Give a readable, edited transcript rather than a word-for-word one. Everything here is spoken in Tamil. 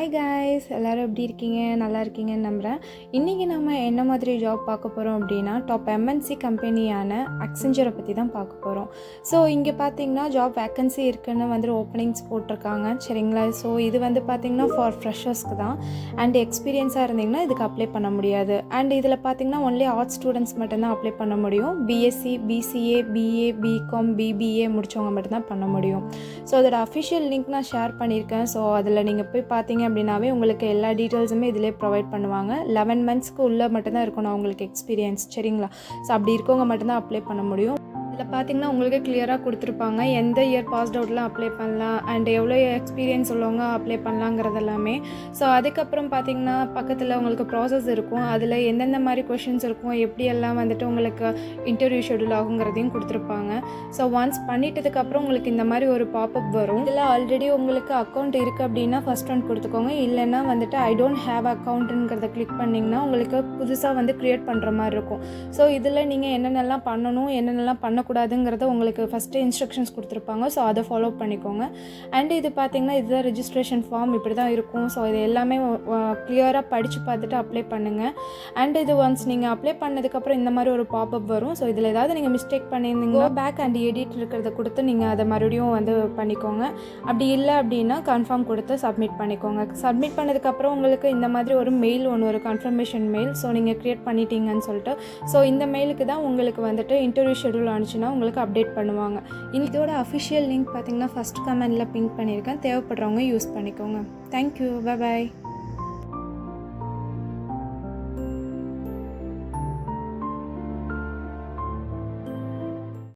ஹாய் காய்ஸ், எல்லோரும் எப்படி இருக்கீங்க? நல்லா இருக்கீங்கன்னு நம்புகிறேன். இன்றைக்கி நம்ம என்ன மாதிரி ஜாப் பார்க்க போகிறோம் அப்படின்னா, டாப் எம்என்சி கம்பெனியான அக்சென்ச்சரை பற்றி தான் பார்க்க போகிறோம். ஸோ இங்கே பார்த்தீங்கன்னா ஜாப் வேக்கன்சி இருக்குன்னு வந்துட்டு ஓப்பனிங்ஸ் போட்டிருக்காங்க, சரிங்களா? ஸோ இது வந்து பார்த்திங்கன்னா ஃபார் ஃப்ரெஷர்ஸ்க்கு தான். அண்ட் எக்ஸ்பீரியன்ஸாக இருந்தீங்கன்னா இதுக்கு அப்ளை பண்ண முடியாது. அண்ட் இதில் பார்த்திங்கன்னா ஒன்லி ஆர்ட்ஸ் ஸ்டூடெண்ட்ஸ் மட்டும்தான் அப்ளை பண்ண முடியும். BSc, BCA, BA, BCom, BBA முடித்தவங்க மட்டும்தான் பண்ண முடியும். ஸோ அதோட அஃபிஷியல் லிங்க் நான் ஷேர் பண்ணியிருக்கேன். ஸோ அதில் நீங்கள் போய் பார்த்தீங்க அப்படின்னாவே உங்களுக்கு எல்லா டீட்டெயில்ஸுமே இதிலே ப்ரொவைட் பண்ணுவாங்க. 11 மந்த்ஸ்க்கு உள்ளே மட்டும்தான் இருக்கணும் அவங்களுக்கு எக்ஸ்பீரியன்ஸ், சரிங்களா? ஸோ அப்படி இருக்கவங்க மட்டும்தான் அப்ளை பண்ண முடியும். இதில் பார்த்திங்கன்னா உங்களுக்கு கிளியராக கொடுத்துருப்பாங்க எந்த இயர் பாஸ்ட் அவுட்லாம் அப்ளை பண்ணலாம் அண்ட் எவ்வளோ எக்ஸ்பீரியன்ஸ் உள்ளவங்க அப்ளை பண்ணலாங்கிறது எல்லாமே. ஸோ அதுக்கப்புறம் பார்த்திங்கன்னா பக்கத்தில் உங்களுக்கு ப்ராசஸ் இருக்கும், அதில் எந்தெந்த மாதிரி கொஷின்ஸ் இருக்கும், எப்படியெல்லாம் வந்துட்டு உங்களுக்கு இன்டர்வியூ ஷெடியூல் ஆகுங்கிறதையும் கொடுத்துருப்பாங்க. ஸோ ஒன்ஸ் பண்ணிட்டதுக்கப்புறம் உங்களுக்கு இந்த மாதிரி ஒரு பாப்அப் வரும். இதில் ஆல்ரெடி உங்களுக்கு அக்கௌண்ட் இருக்குது அப்படின்னா ஃபஸ்ட் ஒன் கொடுத்துக்கோங்க. இல்லைன்னா வந்துட்டு ஐ டோன்ட் ஹேவ் அக்கௌண்ட்டுங்கிறத கிளிக் பண்ணிங்கன்னா உங்களுக்கு புதுசாக வந்து க்ரியேட் பண்ணுற மாதிரி இருக்கும். ஸோ இதில் நீங்கள் என்னென்னலாம் பண்ணணும், என்னென்னலாம் பண்ணக்கூடாதுங்கிறத உங்களுக்கு ஃபஸ்ட்டு இன்ஸ்ட்ரக்ஷன்ஸ் கொடுத்துருப்பாங்க. ஸோ அதை ஃபாலோ பண்ணிக்கோங்க. அண்ட் இது பார்த்திங்கன்னா இதுதான் ரெஜிஸ்ட்ரேஷன் ஃபார்ம், இப்படி தான் இருக்கும். ஸோ இது எல்லாமே கிளியராக படித்து பார்த்துட்டு அப்ளை பண்ணுங்கள். அண்ட் இது ஒன்ஸ் நீங்கள் அப்ளை பண்ணதுக்கப்புறம் இந்த மாதிரி ஒரு பாப்அப் வரும். ஸோ இதில் ஏதாவது நீங்கள் மிஸ்டேக் பண்ணியிருந்தீங்கன்னா பேக் அண்ட் எடிட் இருக்கிறத கொடுத்து நீங்கள் அதை மறுபடியும் வந்து பண்ணிக்கோங்க. அப்படி இல்லை அப்படின்னா கன்ஃபார்ம் கொடுத்து சப்மிட் பண்ணிக்கோங்க. சப்மிட் பண்ணதுக்கப்புறம் உங்களுக்கு இந்த மாதிரி ஒரு மெயில் ஒன்று, ஒரு கன்ஃபர்மேஷன் மெயில். ஸோ நீங்கள் க்ரியேட் பண்ணிட்டீங்கன்னு சொல்லிட்டு ஸோ இந்த மெயிலுக்கு தான் உங்களுக்கு வந்துட்டு இன்டர்வியூ ஷெடியூல் ஆனிச்சுன்னா உங்களுக்கு அப்டேட் பண்ணுவாங்க. இதோட அஃபிஷியல் லிங்க் பார்த்தீங்கன்னா ஃபஸ்ட் கமெண்டில் பின் பண்ணியிருக்கேன். தேவைப்படுறவங்க யூஸ் பண்ணிக்கோங்க. Thank you, bye bye.